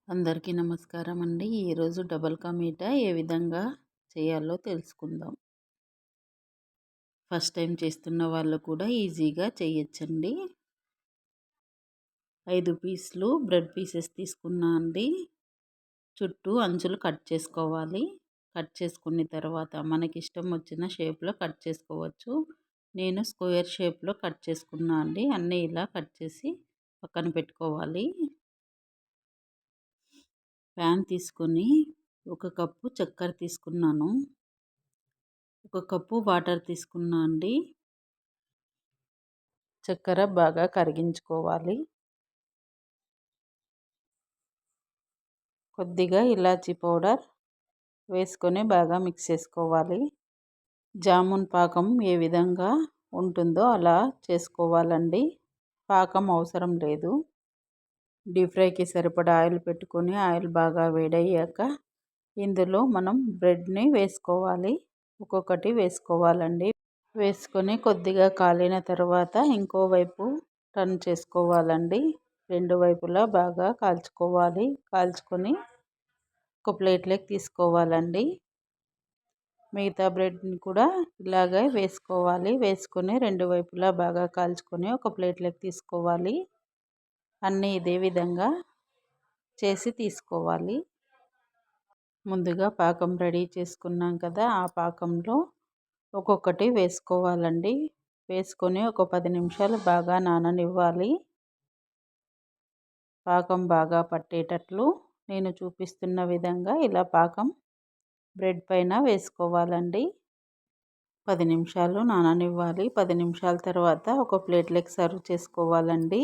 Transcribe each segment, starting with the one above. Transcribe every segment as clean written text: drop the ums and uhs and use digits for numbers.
అందరికీ నమస్కారం అండి. ఈరోజు డబల్ కా మీఠా ఏ విధంగా చేయాలో తెలుసుకుందాం. ఫస్ట్ టైం చేస్తున్న వాళ్ళు కూడా ఈజీగా చేయొచ్చండి. 5 పీసులు బ్రెడ్ పీసెస్ తీసుకున్నా అండి. చుట్టూ అంచులు కట్ చేసుకోవాలి. కట్ చేసుకున్న తర్వాత మనకిష్టం వచ్చిన షేప్లో కట్ చేసుకోవచ్చు. నేను స్క్వేర్ షేప్లో కట్ చేసుకున్నా అండి. అన్నీ ఇలా కట్ చేసి పక్కన పెట్టుకోవాలి. ప్యాన్ తీసుకొని ఒక కప్పు చక్కెర తీసుకున్నాను. ఒక కప్పు వాటర్ తీసుకున్నా అండి. చక్కెర బాగా కరిగించుకోవాలి. కొద్దిగా ఇలాచీ పౌడర్ వేసుకొని బాగా మిక్స్ చేసుకోవాలి. జామున్ పాకం ఏ విధంగా ఉంటుందో అలా చేసుకోవాలండి. పాకం అవసరం లేదు. డీప్ ఫ్రైకి సరిపడా ఆయిల్ పెట్టుకొని ఆయిల్ బాగా వేడయ్యాక ఇందులో మనం బ్రెడ్ని వేసుకోవాలి. ఒక్కొక్కటి వేసుకోవాలండి. వేసుకొని కొద్దిగా కాలిన తర్వాత ఇంకోవైపు టర్న్ చేసుకోవాలండి. రెండు వైపులా బాగా కాల్చుకోవాలి. కాల్చుకొని ఒక ప్లేట్లోకి తీసుకోవాలండి. మిగతా బ్రెడ్ని కూడా ఇలాగే వేసుకోవాలి. వేసుకొని రెండు వైపులా బాగా కాల్చుకొని ఒక ప్లేట్లోకి తీసుకోవాలి. అన్నీ ఇదే విధంగా చేసి తీసుకోవాలి. ముందుగా పాకం రెడీ చేసుకున్నాం కదా, ఆ పాకంలో ఒక్కొక్కటి వేసుకోవాలండి. వేసుకొని ఒక 10 నిమిషాలు బాగా నాననివ్వాలి. పాకం బాగా పట్టేటట్లు నేను చూపిస్తున్న విధంగా ఇలా పాకం బ్రెడ్ పైన వేసుకోవాలండి. 10 నిమిషాలు నాననివ్వాలి. 10 నిమిషాల తర్వాత ఒక ప్లేట్లోకి సర్వ్ చేసుకోవాలండి.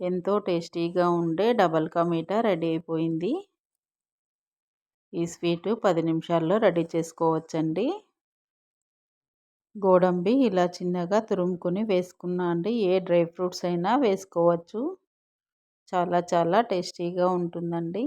ఎంతో టేస్టీగా ఉండే డబల్ కా మీఠా రెడీ అయిపోయింది. ఈ స్వీటు 10 నిమిషాల్లో రెడీ చేసుకోవచ్చండి. గోడంబి ఇలా చిన్నగా తురుముకొని వేసుకున్నా అండి. ఏ డ్రై ఫ్రూట్స్ అయినా వేసుకోవచ్చు. చాలా చాలా టేస్టీగా ఉంటుందండి.